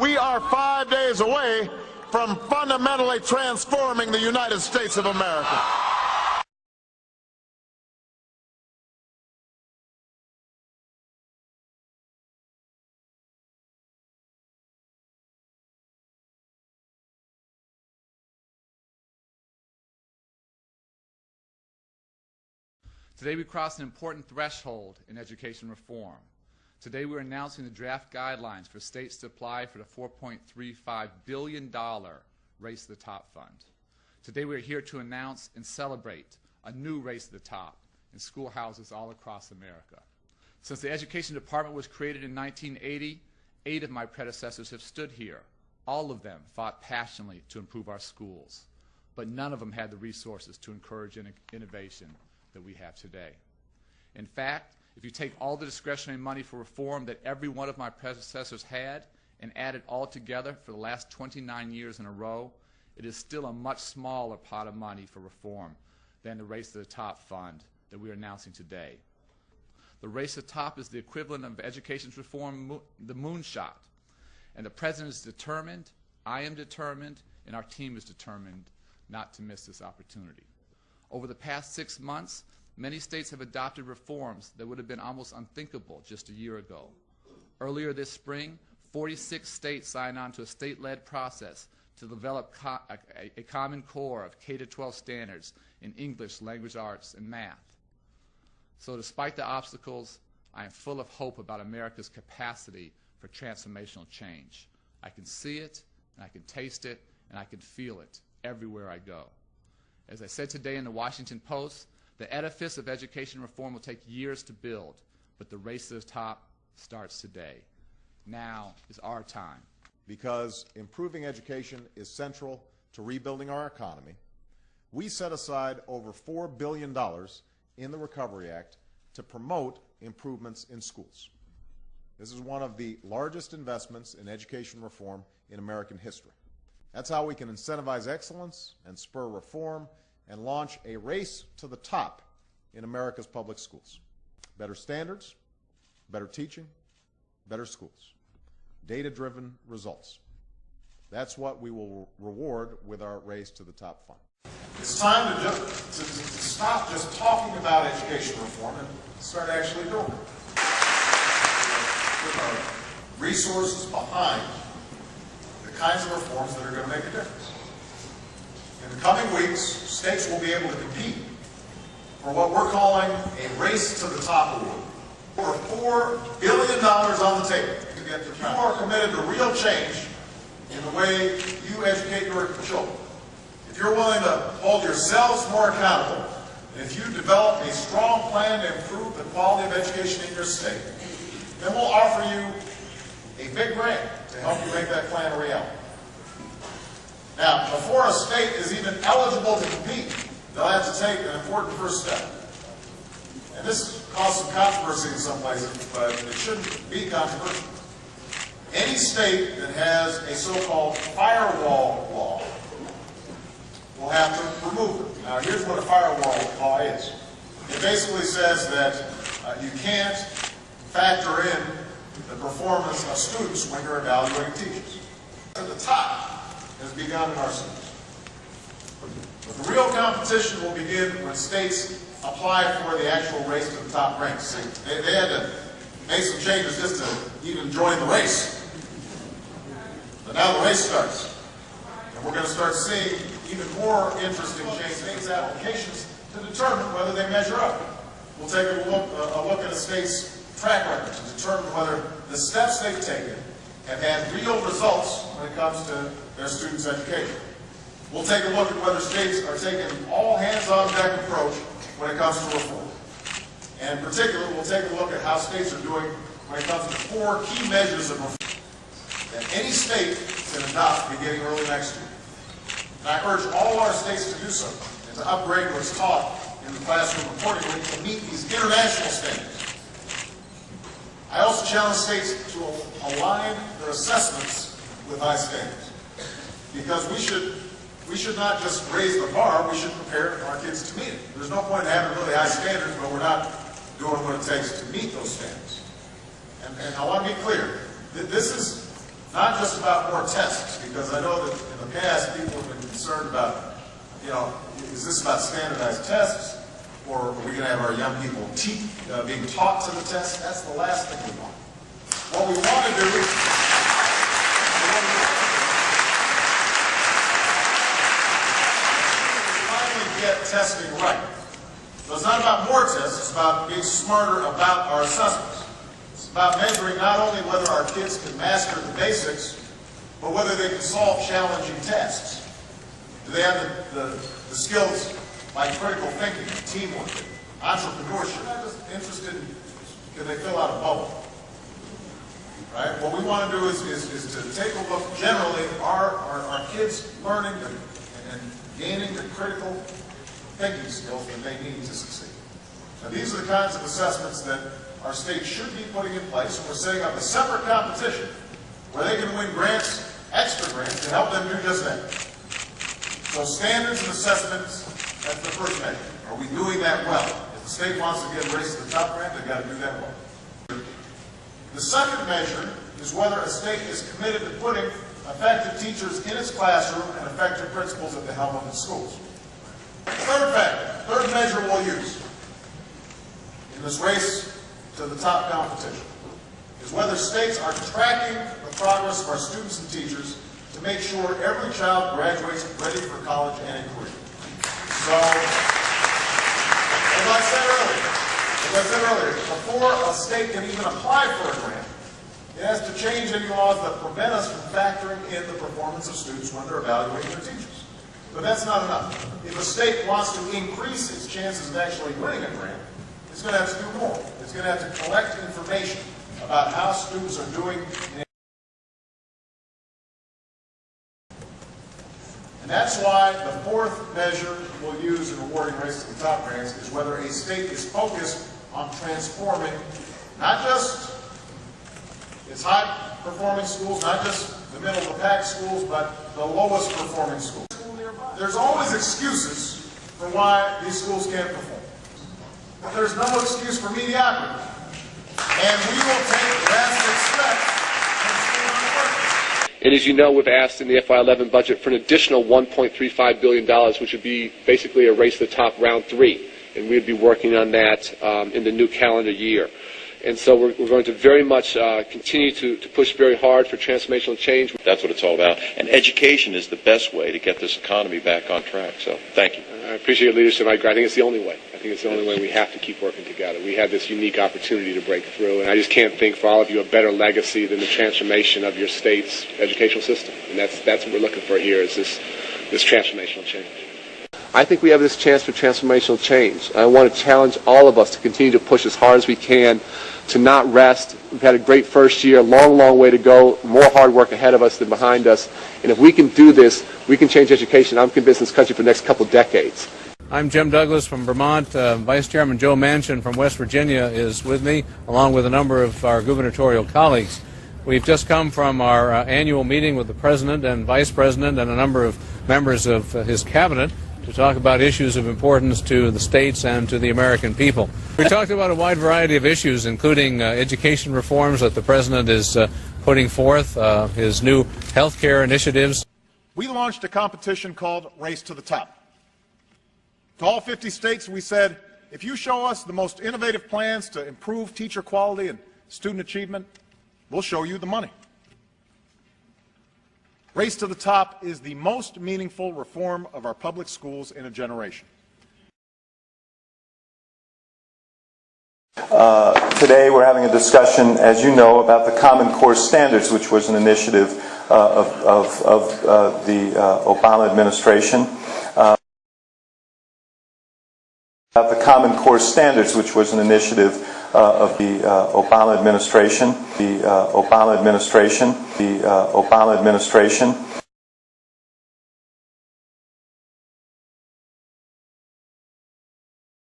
We are 5 days away from fundamentally transforming the United States of America. Today we crossed an important threshold in education reform. Today we're announcing the draft guidelines for states to apply for the $4.35 billion Race to the Top Fund. Today we're here to announce and celebrate a new Race to the Top in schoolhouses all across America. Since the Education Department was created in 1980, 8 of my predecessors have stood here. All of them fought passionately to improve our schools, but none of them had the resources to encourage innovation that we have today. In fact, if you take all the discretionary money for reform that every one of my predecessors had and add it all together for the last 29 years in a row, it is still a much smaller pot of money for reform than the Race to the Top Fund that we are announcing today. The Race to the Top is the equivalent of education reform, the moonshot. And the President is determined, I am determined, and our team is determined not to miss this opportunity. Over the past 6 months, many states have adopted reforms that would have been almost unthinkable just a year ago. Earlier this spring, 46 states signed on to a state-led process to develop a common core of K-12 standards in English, language arts, and math. So despite the obstacles, I am full of hope about America's capacity for transformational change. I can see it, and I can taste it, and I can feel it everywhere I go. As I said today in the Washington Post, the edifice of education reform will take years to build, but the race to the top starts today. Now is our time. Because improving education is central to rebuilding our economy, we set aside over $4 billion in the Recovery Act to promote improvements in schools. This is one of the largest investments in education reform in American history. That's how we can incentivize excellence and spur reform and launch a race to the top in America's public schools. Better standards, better teaching, better schools. Data-driven results. That's what we will reward with our Race to the Top Fund. It's time to stop just talking about education reform and start actually doing it. Put our resources behind the kinds of reforms that are going to make a difference. In the coming weeks, states will be able to compete for what we're calling a Race to the Top award. Over $4 billion on the table. If you are committed to real change in the way you educate your children, if you're willing to hold yourselves more accountable, and if you develop a strong plan to improve the quality of education in your state, then we'll offer you a big grant to help you make that plan a reality. Now, before a state is even eligible to compete, they'll have to take an important first step. And this caused some controversy in some places, but it shouldn't be controversial. Any state that has a so-called firewall law will have to remove it. Now, here's what a firewall law is. It basically says that you can't factor in the performance of students when you're evaluating teachers. At the top has begun in our schools. But the real competition will begin when states apply for the actual Race to the Top ranks. They had to make some changes just to even join the race. But now the race starts. And we're going to start seeing even more interesting states' applications to determine whether they measure up. We'll take a look at a state's track record to determine whether the steps they've taken have had real results when it comes to their students' education. We'll take a look at whether states are taking an all-hands-on-deck approach when it comes to reform. And in particular, we'll take a look at how states are doing when it comes to 4 key measures of reform that any state can adopt beginning early next year. And I urge all our states to do so and to upgrade what's taught in the classroom accordingly to meet these international standards. I also challenge states to align their assessments with high standards, because we should not just raise the bar, we should prepare our kids to meet it. There's no point in having really high standards, but we're not doing what it takes to meet those standards. And I want to be clear, this is not just about more tests, because I know that in the past people have been concerned about, is this about standardized tests, or are we going to have our young people being taught to the test? That's the last thing we want. What we want to do is finally get testing right. So it's not about more tests, it's about being smarter about our assessments. It's about measuring not only whether our kids can master the basics, but whether they can solve challenging tasks. Do they have the skills like critical thinking, teamwork, entrepreneurship? They're not just interested in can they fill out a bubble. Right? What we want to do is to take a look generally, are kids learning and gaining the critical thinking skills that they need to succeed. Now these are the kinds of assessments that our state should be putting in place, and we're setting up a separate competition where they can win grants, extra grants, to help them do just that. So standards and assessments, that's the first measure. Are we doing that well? If the state wants to get a race to the top grant, they've got to do that well. The second measure is whether a state is committed to putting effective teachers in its classroom and effective principals at the helm of its schools. Third measure we'll use in this race to the top competition is whether states are tracking the progress of our students and teachers to make sure every child graduates ready for college and a career. So, as I said earlier, before a state can even apply for a grant, it has to change any laws that prevent us from factoring in the performance of students when they're evaluating their teachers. But that's not enough. If a state wants to increase its chances of actually winning a grant, it's going to have to do more. It's going to have to collect information about how students are doing. And that's why the fourth measure we'll use in awarding race to the top grants is whether a state is focused on transforming not just its high-performing schools, not just the middle-of-the-pack schools, but the lowest-performing schools. There's always excuses for why these schools can't perform. But there's no excuse for mediocrity. And we will take drastic steps in school unworking. And as you know, we've asked in the FY11 budget for an additional $1.35 billion, which would be basically a race to the top round 3. And we'd be working on that in the new calendar year. And so we're going to very much continue to push very hard for transformational change. That's what it's all about. And education is the best way to get this economy back on track. So thank you. I appreciate your leadership. I think it's the only way. I think it's the only way. We have to keep working together. We have this unique opportunity to break through. And I just can't think for all of you a better legacy than the transformation of your state's educational system. And that's what we're looking for here is this transformational change. I think we have this chance for transformational change. I want to challenge all of us to continue to push as hard as we can, to not rest. We've had a great first year, long, long way to go, more hard work ahead of us than behind us. And if we can do this, we can change education. I'm convinced in this country for the next couple decades. I'm Jim Douglas from Vermont. Vice Chairman Joe Manchin from West Virginia is with me, along with a number of our gubernatorial colleagues. We've just come from our annual meeting with the President and Vice President and a number of members of his cabinet to talk about issues of importance to the states and to the American people. We talked about a wide variety of issues, including education reforms that the President is putting forth, his new health care initiatives. We launched a competition called Race to the Top. To all 50 states, we said, if you show us the most innovative plans to improve teacher quality and student achievement, we'll show you the money. Race to the Top is the most meaningful reform of our public schools in a generation. Today we're having a discussion, as you know, about the Common Core Standards, which was an initiative of the Obama administration. About the Common Core Standards, which was an initiative of the Obama administration.